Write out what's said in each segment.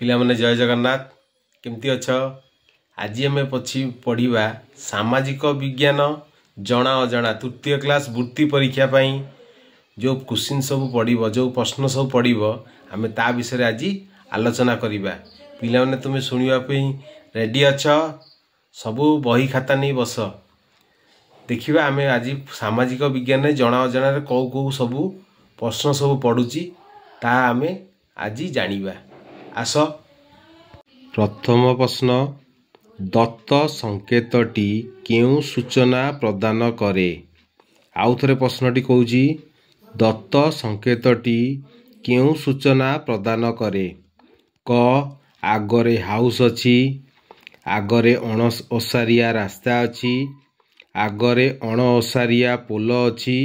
पिलामने जय जगन्नाथ केमती अछ। आज आम पढ़ा सामाजिक विज्ञान जना अजना तृतीय क्लास वृत्ति परीक्षा जो क्वेश्चन सब पड़ो जो प्रश्न सब पड़ो आम ता विषय आज आलोचना करवा। पिलामने तुम्हें शुणापी रेडी अछ? सबू बही खाता नहीं बस। देखिए आम आज सामाजिक विज्ञान जना अजना कौ कौ सबू प्रश्न सब पड़ुची ता आम आज जानिबा। आस प्रथम प्रश्न, दत्त संकेतटी केउ सूचना प्रदान करे? आउ थरे प्रश्नटी कहूची दत्त संकेतटी केउ सूचना प्रदान करे? क आगरे हाउस अछि, आगरे ओसारिया रास्ता अछि, आगरे ओसारिया पोल अछि,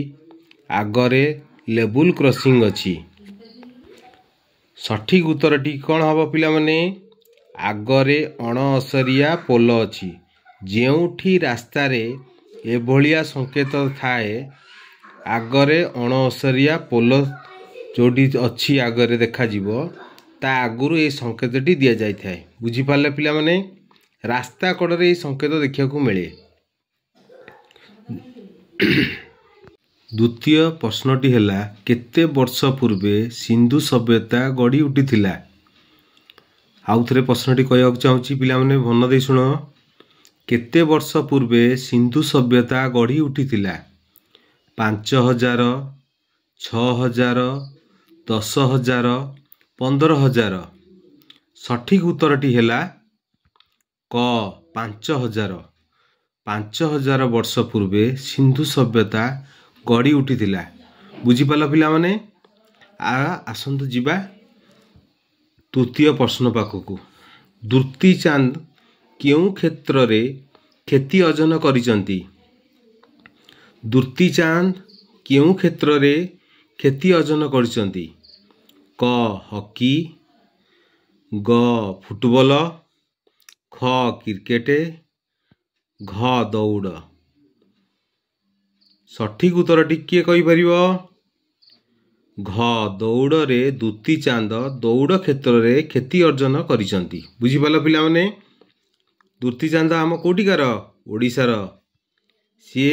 आगरे लेवल क्रॉसिंग अछि। सठिक उत्तरटी कौन हम पिला माने? आगरे ओसारिया पोल अछि। जेउठी रास्ता रे एभलिया संकेत थाए आगरे ओसारिया पोल जोटी अछि आगरे देखा जीवो ता आगुरु ए संकेतटी दिया जाय थाए। बुझी पाले पिला माने? रास्ता कड़े संकेत देखा को मिले। द्वितीय प्रश्नटी हैला केते वर्ष पूर्वे सिंधु सभ्यता गढ़ी उठिथिला? आउ थरे प्रश्नटी कहବାକୁ चाहूची पिला माने मन दे सुनो। केते वर्ष पूर्वे सिंधु सभ्यता गढ़ी उठिथिला? 5000, 6000, 10000, 15000। सठिक उत्तरटी हैला क 5000। 5000 वर्ष पूर्वे सिंधु सभ्यता गढ़ी उठिथिला। बुझीपाल पिला माने? आसंतु जीवा तृतीय प्रश्न पाखकू। दुर्ती चांद केउ क्षेत्र रे ख्याति अर्जन करिसंती? दुर्ती चांद केउ क्षेत्र रे ख्याति अर्जन करिसंती? क हॉकी, ग फुटबॉल, ख क्रिकेट, घ दौड़। सठिक उत्तरटी किए कहि परिबो? घ दौड़ रे दुती चांद दौड़ क्षेत्र रे ख्याति अर्जन करिसंती। बुझी पाल पिला माने? दुती चांद आम कोटिकार ओडिशार। सी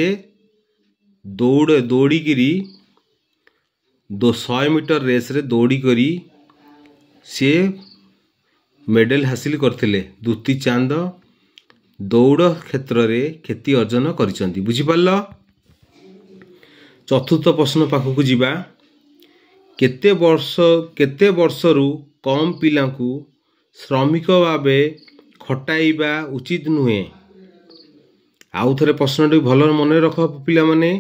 दौड़ी गिरी 100 मीटर रेस रे दौड़ी करी सी मेडल हासिल करथिले। दुती चांद दौड़ क्षेत्र रे ख्याति अर्जन करिसंती। बुझी पाल? चतुर्थ प्रश्न पाखकू जीवा। केते वर्षरु कम पिलांकु श्रमिक भावे खटाइबा उचित नुहे? आउ थरे प्रश्नटी भल मन रख पिला माने।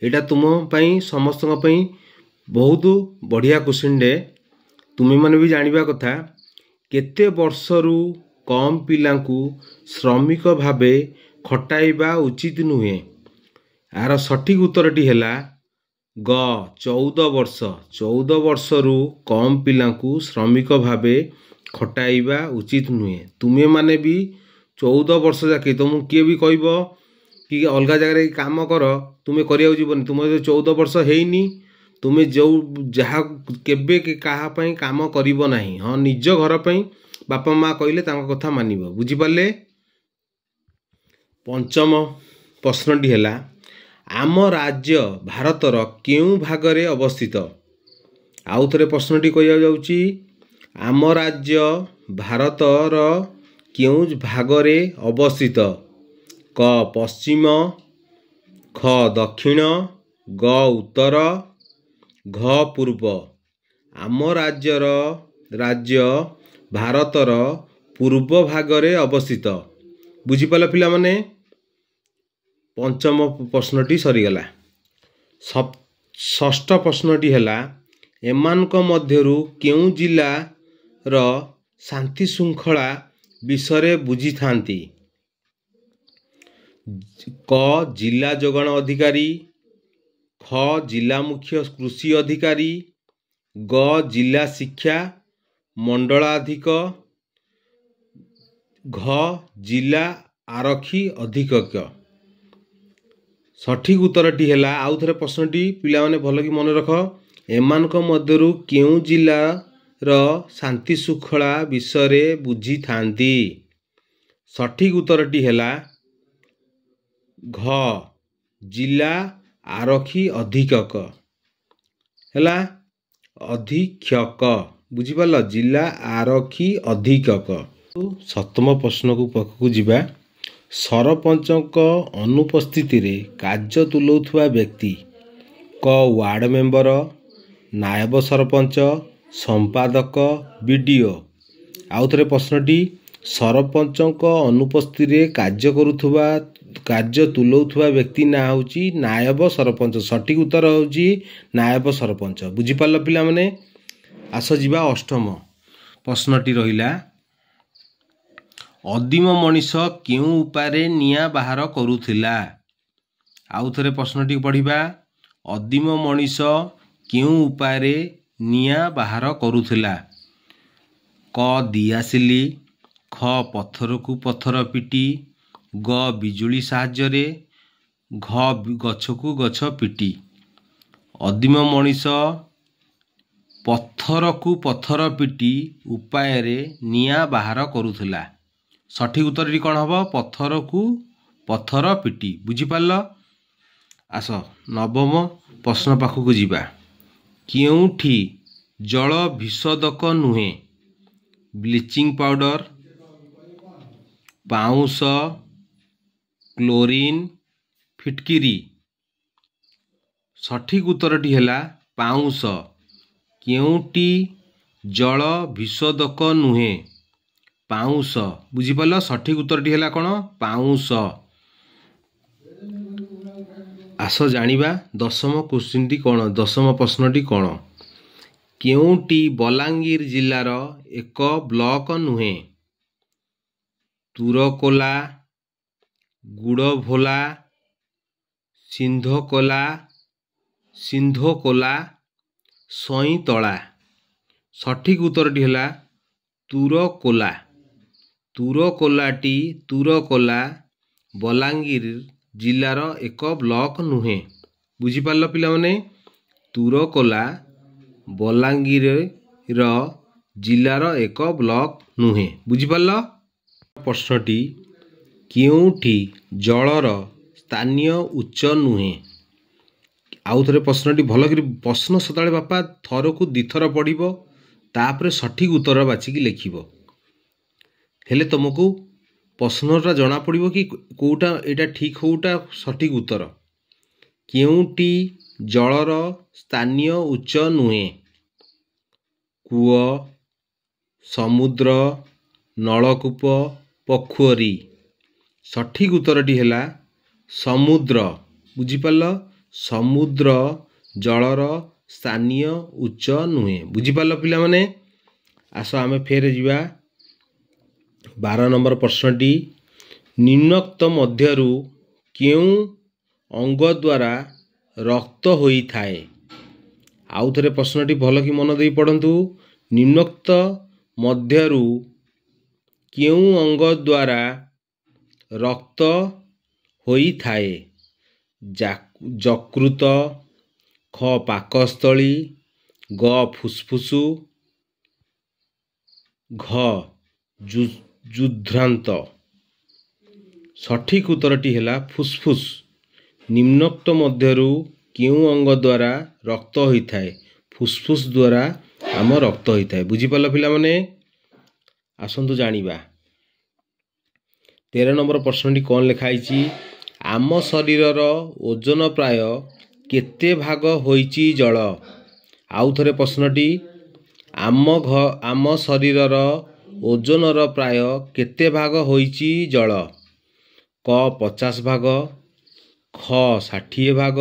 एटा तुम पई समस्त पई बहुत बढ़िया क्वेश्चन डे। तुमे माने भी जानिबा कथा केते वर्षरु कम पिलांकु श्रमिक भावे खटाइबा उचित नुहे। यार सठिक उत्तरटी हैला ग 14 वर्ष। 14 वर्षरु कम पिलांकु श्रमिक भावे खटाइबा उचित नुहे। तुमे माने भी 14 वर्ष जाके तुम किए भी कहबो कि अलगा जगह काम कर तुमे करिया जीवन तुम 14 वर्ष हेइनी तुमे जो जहा केबे के कहा पई काम करिवो नाही। हां निज घर पई बापा माँ कहले तांका कथा मानिबो। बुझी पाले? पंचम प्रश्नटी हैला आम राज्य भारतर केउ भागरे अवस्थित? आउ थरे प्रश्नटी कहया जाउची आम राज्य भारतर केउ भागरे अवस्थित? क पश्चिम, ख दक्षिण, ग उत्तर, घ पूर्व। आम राज्य भारतर पूर्व भागरे अवस्थित। बुझी पाला पिला माने? पंचम प्रश्नटी सरीगला। षष्ठ प्रश्नटी हैला एमानक मध्यरु केउ जिला र शांति श्रृंखला विषय बुझी थांती? क जिला जोगाण अधिकारी, ख जिला मुख्य कृषि अधिकारी, ग जिला शिक्षा मंडलाधिक, घ जिला आरक्षी अधीक्षक। सठिक उत्तरटी हैला आउ थरे प्रश्नटी पिला माने भल कि मन रख एमानक मध्यरु केउ जिला ର ଶାନ୍ତି ଶୃଙ୍ଖଳା ବିଷୟରେ ବୁଝିଥାନ୍ତି। ସଠିକ୍ ଉତ୍ତରଟି ହେଲା ଘ ଜିଲ୍ଲା ଆରକ୍ଷୀ ଅଧୀକ୍ଷକ ହେଲା ଅଧୀକ୍ଷକ। ବୁଝିପାରିଲ, ଜିଲ୍ଲା ଆରକ୍ଷୀ ଅଧୀକ୍ଷକ। ସପ୍ତମ ପ୍ରଶ୍ନକୁ ପାଖକୁ ଯିବା। ସରପଞ୍ଚଙ୍କ ଅନୁପସ୍ଥିତିରେ କାର୍ଯ୍ୟ ତୁଲାଉଥିବା ବ୍ୟକ୍ତି କ ୱାର୍ଡ଼ ମେମ୍ବର, ନାୟବ ସରପଞ୍ଚ, ସମ୍ପାଦକ, ବିଡ଼ିଓ। ଆଉ ଥରେ ପ୍ରଶ୍ନଟି, ସରପଞ୍ଚଙ୍କ ଅନୁପସ୍ଥିତିରେ କାର୍ଯ୍ୟ ତୁଲାଉଥିବା ବ୍ୟକ୍ତି ନାଁ ହେଉଛି ନାୟବ ସରପଞ୍ଚ। ସଠିକ୍ ଉତ୍ତର ହେଉଛି ନାୟବ ସରପଞ୍ଚ। ବୁଝିପାରିଲ ପିଲାମାନେ? ଆସ ଯିବା ଅଷ୍ଟମ ପ୍ରଶ୍ନଟି ରହିଲା, ଅଦିମ ମଣିଷ କେଉଁ ଉପାୟରେ ନିଆଁ ବାହାର କରୁଥିଲା? ଆଉ ଥରେ ପ୍ରଶ୍ନଟି ପଢ଼ିବା। ଅଦିମ ମଣିଷ କେଉଁ ଉପାୟରେ ନିଆଁ ବାହାର କରୁଥିଲା? କ ଦିଆସିଲି, ଖ ପଥରକୁ ପଥର ପିଟି, ଗ ବିଜୁଳି ସାହାଯ୍ୟରେ, ଘ ଗଛକୁ ଗଛ ପିଟି। ଅଦିମ ମଣିଷ ପଥରକୁ ପଥର ପିଟି ଉପାୟରେ ନିଆଁ ବାହାର କରୁଥିଲା। ସଠିକ୍ ଉତ୍ତରଟି କ'ଣ ହେବ? ପଥରକୁ ପଥର ପିଟି। ବୁଝିପାରିଲ? ଆସ ନବମ ପ୍ରଶ୍ନ ପାଖକୁ ଯିବା। କେଉଁଠି ଜଳ ବିଶୋଧକ ନୁହେଁ? ବ୍ଲିଚିଂ ପାଉଡ଼ର, ପାଉଁଶ, କ୍ଲୋରିନ୍, ଫିଟକିରି। ସଠିକ୍ ଉତ୍ତରଟି ହେଲା ପାଉଁଶ। କେଉଁଟି ଜଳ ବିଶୋଧକ ନୁହେଁ? ପାଉଁଶ। ବୁଝିପାରିଲ? ସଠିକ୍ ଉତ୍ତରଟି ହେଲା କ'ଣ? ପାଉଁଶ। ଆସ ଜାଣିବା ଦଶମ କୋଶ୍ଚିନ୍ଟି କ'ଣ, ଦଶମ ପ୍ରଶ୍ନଟି କ'ଣ? କେଉଁଟି ବଲାଙ୍ଗୀର ଜିଲ୍ଲାର ଏକ ବ୍ଲକ ନୁହେଁ? ତୁରକୋଲା, ଗୁଡ଼ଭୋଲା, ସିନ୍ଧୋକୋଲା, ସଇଁତଳା। ସଠିକ୍ ଉତ୍ତରଟି ହେଲା ତୁରକୋଲା। ତୁରକୋଲା ବଲାଙ୍ଗୀର ଜିଲ୍ଲାର ଏକ ବ୍ଲକ ନୁହେଁ। ବୁଝିପାରିଲ ପିଲାମାନେ? ତୁରକୋଲା ବଲାଙ୍ଗୀର ଜିଲ୍ଲାର ଏକ ବ୍ଲକ ନୁହେଁ। ବୁଝିପାରିଲ? ପ୍ରଶ୍ନଟି, କେଉଁଠି ଜଳର ସ୍ଥାନୀୟ ଉଚ୍ଚ ନୁହେଁ? ଆଉ ଥରେ ପ୍ରଶ୍ନଟି ଭଲକରି ପ୍ରଶ୍ନ ସଦାବେଳେ ବାପା ଥରକୁ ଦିଥର ପଢ଼ିବ, ତାପରେ ସଠିକ୍ ଉତ୍ତର ବାଛିକି ଲେଖିବ। ହେଲେ ତୁମକୁ ପ୍ରଶ୍ନଟା ଜଣାପଡ଼ିବ କି କେଉଁଟା ଏଇଟା ଠିକ୍, କେଉଁଟା ସଠିକ୍ ଉତ୍ତର। କେଉଁଟି ଜଳର ସ୍ଥାନୀୟ ଉଚ୍ଚ ନୁହେଁ? କୂଅ, ସମୁଦ୍ର, ନଳକୂପ, ପୋଖରୀ। ସଠିକ୍ ଉତ୍ତରଟି ହେଲା ସମୁଦ୍ର। ବୁଝିପାରିଲ? ସମୁଦ୍ର ଜଳର ସ୍ଥାନୀୟ ଉଚ୍ଚ ନୁହେଁ। ବୁଝିପାରିଲ ପିଲାମାନେ? ଆସ ଆମେ ଫେର ଯିବା 12 ନମ୍ବର ପ୍ରଶ୍ନଟି, ନିମ୍ନୋକ୍ତ ମଧ୍ୟରୁ କେଉଁ ଅଙ୍ଗ ଦ୍ୱାରା ରକ୍ତ ହୋଇଥାଏ? ଆଉ ଥରେ ପ୍ରଶ୍ନଟି ଭଲକି ମନ ଦେଇ ପଢ଼ନ୍ତୁ। ନିମ୍ନୋକ୍ତ ମଧ୍ୟରୁ କେଉଁ ଅଙ୍ଗ ଦ୍ୱାରା ରକ୍ତ ହୋଇଥାଏ? ଯକୃତ, ଖ ପାକସ୍ଥଳୀ, ଗ ଫୁସ୍ଫୁସ୍, ଘ ଯୃଦ୍ରାନ୍ତ। ସଠିକ୍ ଉତ୍ତରଟି ହେଲା ଫୁସ୍ଫୁସ୍। ନିମ୍ନୋକ୍ତ ମଧ୍ୟରୁ କେଉଁ ଅଙ୍ଗ ଦ୍ୱାରା ରକ୍ତ ହୋଇଥାଏ? ଫୁସ୍ଫୁସ୍ ଦ୍ୱାରା ଆମ ରକ୍ତ ହୋଇଥାଏ। ବୁଝିପାରିଲ ପିଲାମାନେ? ଆସନ୍ତୁ ଜାଣିବା 13 ନମ୍ବର ପ୍ରଶ୍ନଟି କ'ଣ ଲେଖା ହେଇଛି? ଆମ ଶରୀରର ଓଜନ ପ୍ରାୟ କେତେ ଭାଗ ହୋଇଛି ଜଳ? ଆଉ ଥରେ ପ୍ରଶ୍ନଟି, ଆମ ଶରୀରର ଓଜନର ପ୍ରାୟ କେତେ ଭାଗ ହୋଇଛି ଜଳ? କ 50 ଭାଗ, ଖ 60 ଭାଗ,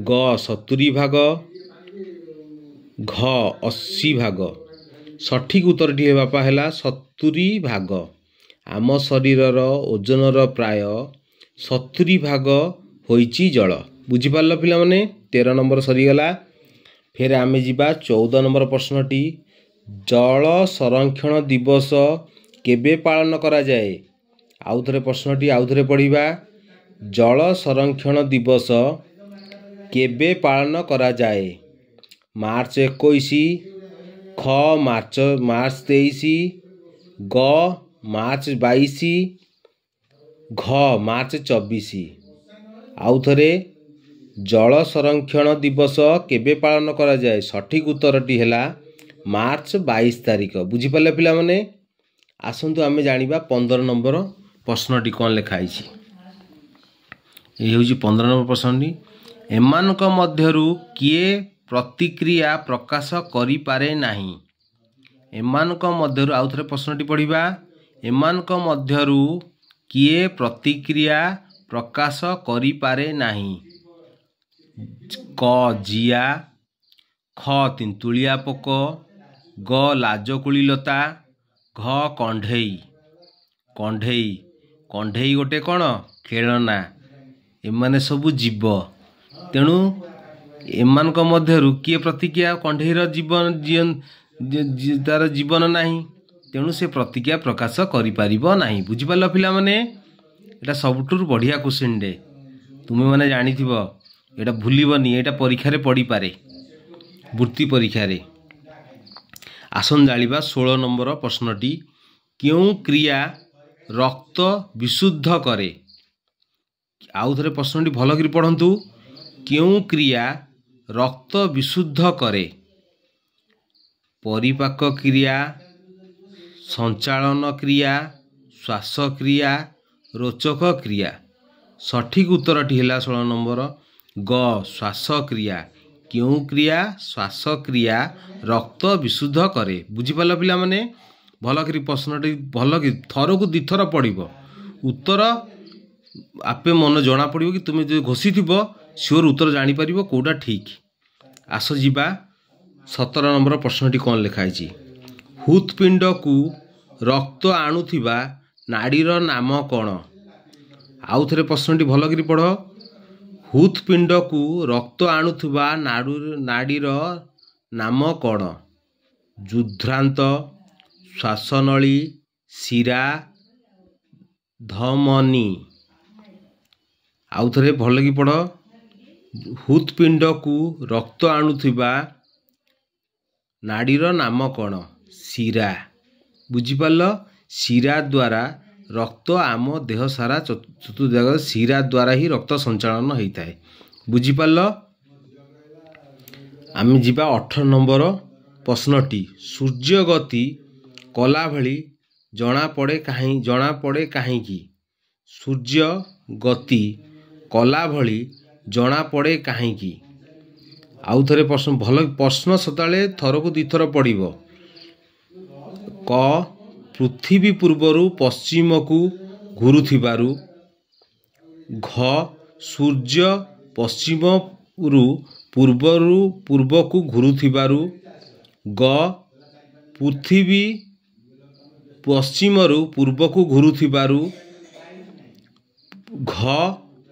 ଗ 70 ଭାଗ, ଘ 80 ଭାଗ। ସଠିକ୍ ଉତ୍ତରଟି ବାପା ହେଲା 70 ଭାଗ। ଆମ ଶରୀରର ଓଜନର ପ୍ରାୟ 70 ଭାଗ ହୋଇଛି ଜଳ। ବୁଝିପାରିଲ ପିଲାମାନେ? 13 ନମ୍ବର ସରିଗଲା। ଫେର ଆମେ ଯିବା 14 ନମ୍ବର ପ୍ରଶ୍ନଟି, ଜଳ ସଂରକ୍ଷଣ ଦିବସ କେବେ ପାଳନ କରାଯାଏ? ଆଉ ଥରେ ପ୍ରଶ୍ନଟି ଆଉ ଥରେ ପଢ଼ିବା। ଜଳ ସଂରକ୍ଷଣ ଦିବସ କେବେ ପାଳନ କରାଯାଏ? ମାର୍ଚ୍ଚ 21, ख ମାର୍ଚ୍ଚ 23, ଗ ମାର୍ଚ୍ଚ 22, ଘ ମାର୍ଚ୍ଚ 24। ଆଉ ଥରେ ଜଳ ସଂରକ୍ଷଣ ଦିବସ କେବେ ପାଳନ କରାଯାଏ? ସଠିକ୍ ଉତ୍ତରଟି ହେଲା ମାର୍ଚ୍ଚ 22 ତାରିଖ। ବୁଝିପାରିଲେ ପିଲାମାନେ? ଆସନ୍ତୁ ଆମେ ଜାଣିବା 15 ନମ୍ବର ପ୍ରଶ୍ନଟି କ'ଣ ଲେଖା ହେଇଛି। ଏହି ହେଉଛି 15 ନମ୍ବର ପ୍ରଶ୍ନଟି। ଏମାନଙ୍କ ମଧ୍ୟରୁ କିଏ ପ୍ରତିକ୍ରିୟା ପ୍ରକାଶ କରିପାରେ ନାହିଁ? ଏମାନଙ୍କ ମଧ୍ୟରୁ ଆଉ ଥରେ ପ୍ରଶ୍ନଟି ପଢ଼ିବା। ଏମାନଙ୍କ ମଧ୍ୟରୁ କିଏ ପ୍ରତିକ୍ରିୟା ପ୍ରକାଶ କରିପାରେ ନାହିଁ? କ ଜିଆ, ଖ ତିନ୍ତୁଳିଆ ପୋକ, ଗ ଲାଜକୁଳି ଲତା, ଘ କଣ୍ଢେଇ। କଣ୍ଢେଇ କଣ୍ଢେଇ ଗୋଟେ କ'ଣ ଖେଳନା। ଏମାନେ ସବୁ ଜୀବ। ତେଣୁ ଏମାନଙ୍କ ମଧ୍ୟରୁ କିଏ ପ୍ରତିକ୍ରିୟା? କଣ୍ଢେଇର ତାର ଜୀବନ ନାହିଁ, ତେଣୁ ସେ ପ୍ରତିକ୍ରିୟା ପ୍ରକାଶ କରିପାରିବ ନାହିଁ। ବୁଝିପାରିଲ ପିଲାମାନେ? ଏଇଟା ସବୁଠାରୁ ବଢ଼ିଆ କ୍ୱେଶ୍ଚିନ୍ଟେ। ତୁମେମାନେ ଜାଣିଥିବ, ଏଇଟା ଭୁଲିବନି, ଏଇଟା ପରୀକ୍ଷାରେ ପଡ଼ିପାରେ, ବୃତ୍ତି ପରୀକ୍ଷାରେ। ଆସନ୍ତୁ ଜାଣିବା 16 ନମ୍ବର ପ୍ରଶ୍ନଟି। କେଉଁ କ୍ରିୟା ରକ୍ତ ବିଶୁଦ୍ଧ କରେ? ଆଉ ଥରେ ପ୍ରଶ୍ନଟି ଭଲ କରି ପଢ଼ନ୍ତୁ। କେଉଁ କ୍ରିୟା ରକ୍ତ ବିଶୁଦ୍ଧ କରେ? ପରିପାକ କ୍ରିୟା, ସଞ୍ଚାଳନ କ୍ରିୟା, ଶ୍ୱାସକ୍ରିୟା, ରୋଚକ କ୍ରିୟା। ସଠିକ୍ ଉତ୍ତରଟି ହେଲା 16 ନମ୍ବର ଗ ଶ୍ୱାସକ୍ରିୟା। କେଉଁ କ୍ରିୟା? ଶ୍ୱାସକ୍ରିୟା ରକ୍ତ ବିଶୁଦ୍ଧ କରେ। ବୁଝିପାରିଲ ପିଲାମାନେ? ଭଲ କରି ପ୍ରଶ୍ନଟି ଭଲ କି ଥରକୁ 2 ଥର ପଢ଼ିବ। ଉତ୍ତର ଆପେ ମନ ଜଣାପଡ଼ିବ କି ତୁମେ ଯଦି ଘୋଷିଥିବ ସିଓର ଉତ୍ତର ଜାଣିପାରିବ କେଉଁଟା ଠିକ୍। ଆସ ଯିବା 17 ନମ୍ବର ପ୍ରଶ୍ନଟି କ'ଣ ଲେଖା ହେଇଛି। ହୃତ୍ପିଣ୍ଡକୁ ରକ୍ତ ଆଣୁଥିବା ନାଡ଼ୀର ନାମ କ'ଣ? ଆଉ ଥରେ ପ୍ରଶ୍ନଟି ଭଲ କରି ପଢ଼। ହୃତ୍ପିଣ୍ଡକୁ ରକ୍ତ ଆଣୁଥିବା ନାଡ଼ୀର ନାମ କ'ଣ? ଯୃଦ୍ଧାନ୍ତ, ଶ୍ୱାସନଳୀ, ଶିରା, ଧମନୀ। ଆଉ ଥରେ ଭଲ କି ପଢ଼। ହୃତ୍ପିଣ୍ଡକୁ ରକ୍ତ ଆଣୁଥିବା ନାଡ଼ୀର ନାମ କ'ଣ? ଶିରା। ବୁଝିପାରିଲ? ଶିରା ଦ୍ୱାରା ରକ୍ତ ଆମ ଦେହ ସାରା ଚତୁର୍ଦିଗ ଶିରା ଦ୍ୱାରା ହିଁ ରକ୍ତ ସଞ୍ଚାଳନ ହୋଇଥାଏ। ବୁଝିପାରିଲ? ଆମେ ଯିବା 18 ନମ୍ବର ପ୍ରଶ୍ନଟି। ସୂର୍ଯ୍ୟ ଗତି କଲାଭଳି ଜଣାପଡ଼େ କାହିଁକି? ସୂର୍ଯ୍ୟ ଗତି କଲାଭଳି ଜଣାପଡ଼େ କାହିଁକି? ଆଉ ଥରେ ଭଲ ପ୍ରଶ୍ନ ସଦାବେଳେ ଥରକୁ 2 ଥର ପଡ଼ିବ। କ ପୃଥିବୀ ପୂର୍ବରୁ ପଶ୍ଚିମକୁ ଘୁରୁଥିବାରୁ, ଘ ସୂର୍ଯ୍ୟ ପଶ୍ଚିମରୁ ପୂର୍ବକୁ ଘୁରୁଥିବାରୁ, ଗ ପୃଥିବୀ ପଶ୍ଚିମରୁ ପୂର୍ବକୁ ଘୁରୁଥିବାରୁ, ଘ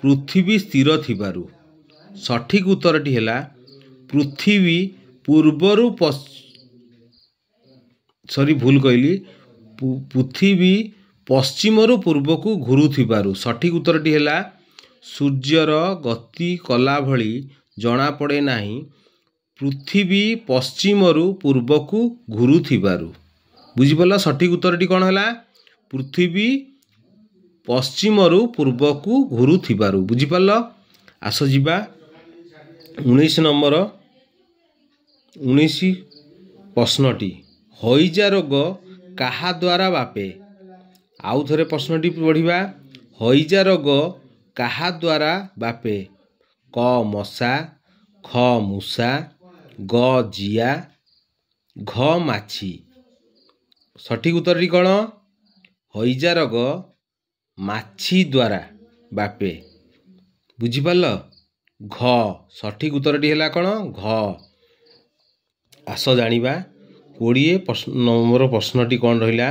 ପୃଥିବୀ ସ୍ଥିର ଥିବାରୁ। ସଠିକ୍ ଉତ୍ତରଟି ହେଲା ପୃଥିବୀ ପୂର୍ବରୁ ପୃଥିବୀ ପଶ୍ଚିମରୁ ପୂର୍ବକୁ ଘୁରୁଥିବାରୁ। ସଠିକ୍ ଉତ୍ତରଟି ହେଲା ସୂର୍ଯ୍ୟର ଗତି କଲା ଭଳି ଜଣାପଡ଼େ ନାହିଁ, ପୃଥିବୀ ପଶ୍ଚିମରୁ ପୂର୍ବକୁ ଘୁରୁଥିବାରୁ। ବୁଝିପାରିଲ? ସଠିକ୍ ଉତ୍ତରଟି କ'ଣ ହେଲା? ପୃଥିବୀ ପଶ୍ଚିମରୁ ପୂର୍ବକୁ ଘୁରୁଥିବାରୁ। ବୁଝିପାରିଲ? ଆସ ଯିବା 19 ନମ୍ବର 19 ପ୍ରଶ୍ନଟି। ହଇଜା ରୋଗ କାହା ଦ୍ୱାରା ବ୍ୟାପେ? ଆଉ ଥରେ ପ୍ରଶ୍ନଟି ପଢ଼ିବା। ହଇଜା ରୋଗ କାହା ଦ୍ୱାରା ବ୍ୟାପେ? କ ମଶା, ଖ ମୂଷା, ଗ ଜିଆ, ଘ ମାଛି। ସଠିକ୍ ଉତ୍ତରଟି କ'ଣ? ହଇଜା ରୋଗ ମାଛି ଦ୍ୱାରା ବ୍ୟାପେ। ବୁଝିପାରିଲ? ଘ ସଠିକ୍ ଉତ୍ତରଟି ହେଲା କ'ଣ? ଘ। ଆସ ଜାଣିବା 20 ନମ୍ବର ପ୍ରଶ୍ନଟି କ'ଣ ରହିଲା।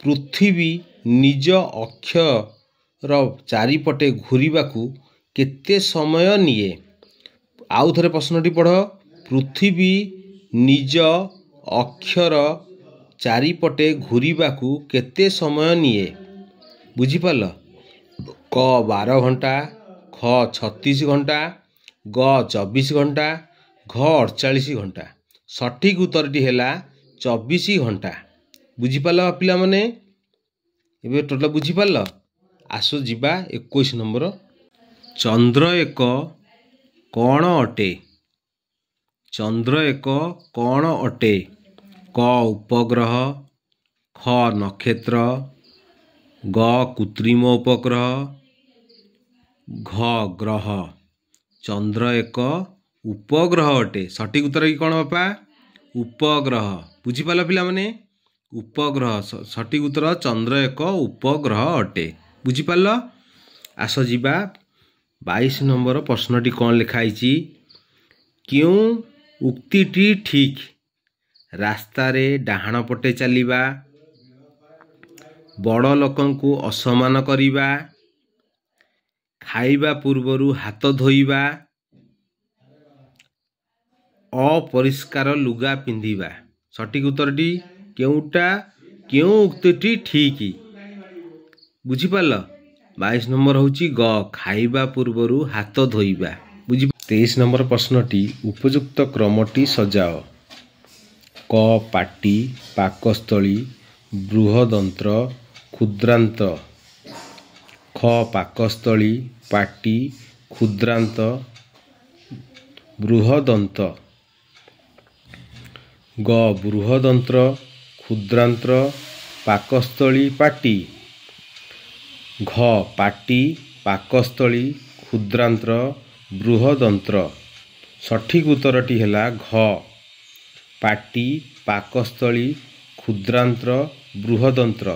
ପୃଥିବୀ ନିଜ ଅକ୍ଷର ଚାରିପଟେ ଘୂରିବାକୁ କେତେ ସମୟ ନିଏ? ଆଉ ଥରେ ପ୍ରଶ୍ନଟି ପଢ଼। ପୃଥିବୀ ନିଜ ଅକ୍ଷର ଚାରିପଟେ ଘୂରିବାକୁ କେତେ ସମୟ ନିଏ? ବୁଝିପାରିଲ? କ 12 ଘଣ୍ଟା, ଖ 36 ଘଣ୍ଟା, ଗ 24 ଘଣ୍ଟା, ଘ 48 ଘଣ୍ଟା। ସଠିକ୍ ଉତ୍ତରଟି ହେଲା 24 घंटा बुझीपाल पिला माने एबे टोटल बुझीपाल। आसो जीवा 21 नंबर। चंद्र एक कौन अटे? चंद्र एक कौन अटे? क उपग्रह, ख नक्षत्र, ग कृत्रिम उपग्रह, घ ग्रह। चंद्र एक उपग्रह अटे। सठिक उत्तर कि कौन बापा? उपग्रह। बुझीपाल पिला माने उपग्रह सठिक उत्तर चंद्र एक उपग्रह अटे। बुझीपाल। आस जीवा 22 नंबर प्रश्नटी कौन लिखाई? क्यों उक्तिटी ठीक? रास्तारे डाहाण पटे चलिबा, बड़ लोकंकु असमान करिबा, खाइबा पूर्वरु हाथ धोइबा, अपरिष्कार लुगा पिंधिबा। सठिक उत्तरटी केउटा? क्यों उक्तिटी ठीक? बुझीपाल। 22 नंबर होची ग खाइबा पूर्वरु हाथ धोइबा। बुझी। 23 नंबर प्रश्नटी उपयुक्त क्रमटी सजाओ। क पाटी, पाकस्थली, बृहदंत्र, क्षुद्रांत। ख पाकस्थली, पाटी, क्षुद्रांत, बृहदंत। ग बृहदंत्र, क्षुद्रांत्र, पाकस्थली, पाटी। घ पाटी, पाकस्थली, क्षुद्रांत्र, बृहदंत्र। सठिक उत्तरटी हैला घ पाटी, पाकस्थली, क्षुद्रांत्र, बृहदंत्र।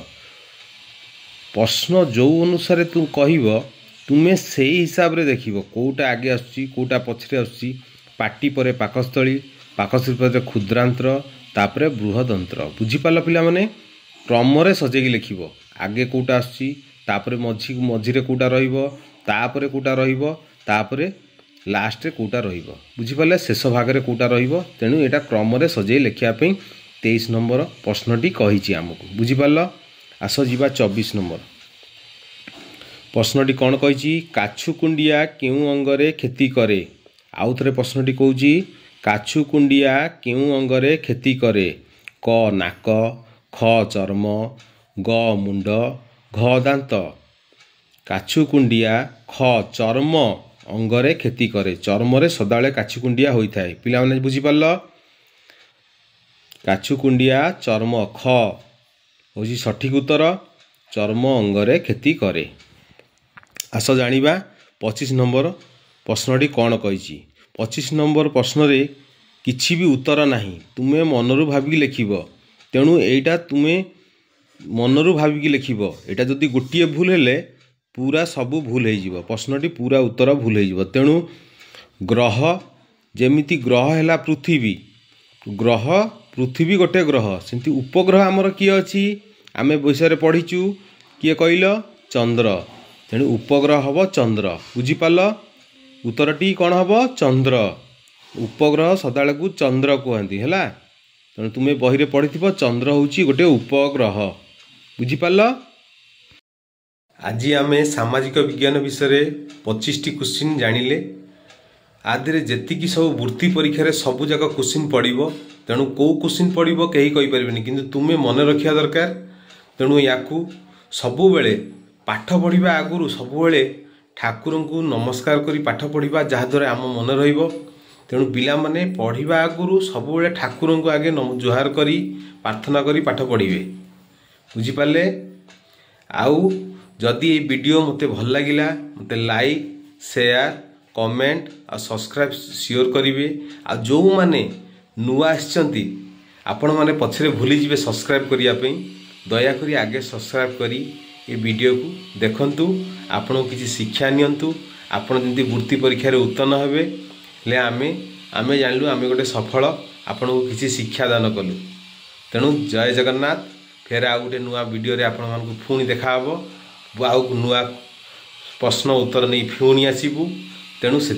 प्रश्न जो अनुसार तू कहब तुम्हें से हिसाब रे देखिबो कोटा आगे आसुची कोटा पछरे आसुची। पाटी परे पाकस्थली, पाकस्थली परे क्षुद्रांत्र, तापरे बृहदंत्र। बुझीपाल पिला माने क्रम रे सजेगी लिखिबो। आगे कोटा आसुची, तापरे मझिरे कोटा रहिबो, तापरे कोटा रहिबो, तापरे लास्ट रे कोटा रहिबो। बुझीपाले शेष भाग रे कोटा रहिबो। तेणु एटा क्रम रे सजेई लेखिया पई 23 नंबर प्रश्नटी कहिछि हमकु। बुझीपाल। आस जीवा 24 नंबर प्रश्नटी कौन कहिछि? काछु कुंडिया केउ अंगरे खेती करे? आउ थरे प्रश्नटी कहूछि काछु कुंडिया केउ अंगरे खेती करे? क नाक, ख चर्म, ग मुंड, घ दांत। काछु कुंडिया ख चर्म अंगरे खेती करे। चर्म रे सदाळे काछु कुंडिया होइथाय। पिला माने बुझीपाल। काछु कुंडिया चर्म ख होछि सठिक उत्तर। चर्म अंगरे खेती करे। आस जानिबा 25 नंबर प्रश्नटी कौन कहिछि? 25 नंबर प्रश्न रे किछि भी उत्तर नाही। तुमे मनरु भाबी लिखिबो। तेणु एइटा तुमे मनरु भाबी लिखिबो। एटा जदि गोटिए भूल हेले पूरा सबू भूल हो जिवो। प्रश्नटी पूरा उत्तर भूल हो जिवो। तेणु ग्रह जेमिति ग्रह हैला पृथ्वी, ग्रह पृथ्वी गोटे ग्रह, सेमति उपग्रह आमर किए अछि आमे विषय पढ़ीचु किए कहिल? चंद्र। तेणु उपग्रह हबो चंद्र। बुझीपाल। उत्तरटी कौन हबो? चंद्र। उपग्रह सदाळे को चंद्र कहंती हैला। तेणु तुमे बही रे पढ़िथिबो चंद्र होउची गोटे उपग्रह। बुझीपाल। आज आमे सामाजिक विज्ञान विषय 25टी क्वेश्चन जानिले। आदि जेतिकी सब वृत्ति परीक्षा रे सबु जाक क्वेश्चन पड़िबो। तेणु को क्वेश्चन पड़िबो केही कहि परिबेनी, किंतु तुमे मन रखिया दरकार। तेणु याकू सबु बेले पाठ पढ़िबा आगुरु सबु बेले ठाकुरन को नमस्कार करी पाठ पढ़िबा, जहा द्वारा आम मन रहिबो। तेणु पिला माने पढ़िबा आगुरु सबु बेले ठाकुरन को आगे जुहार करी प्रार्थना करी पाठ पढ़िबे। बुझी पाले। आउ जदि ये वीडियो मते भल लागिला मते लाइक, शेयर, कमेंट और सब्सक्राइब श्योर करिवे। आ जो माने नुआ आछंती आपण माने पछरे भूली जिवे सब्सक्राइब करिया पई, दया करी आगे सब्सक्राइब करी ये वीडियो को देखंतु। आपण किछि शिक्षा नियंतु। आपण जंती वृत्ति परीक्षा रे उत्तीर्ण हेबे ले आमे जानलु आमे गोटे सफल आपण को किछि शिक्षा दान कलु। तेणु जय जगन्नाथ। फेर आ गोटे नुआ वीडियो रे आपण मानकु पुणी देखा हबो। आउ नुआ प्रश्न उत्तर नहीं पुणी आसबू। तेणु से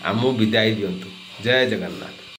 आम विदाय दियंतु। जय जगन्नाथ।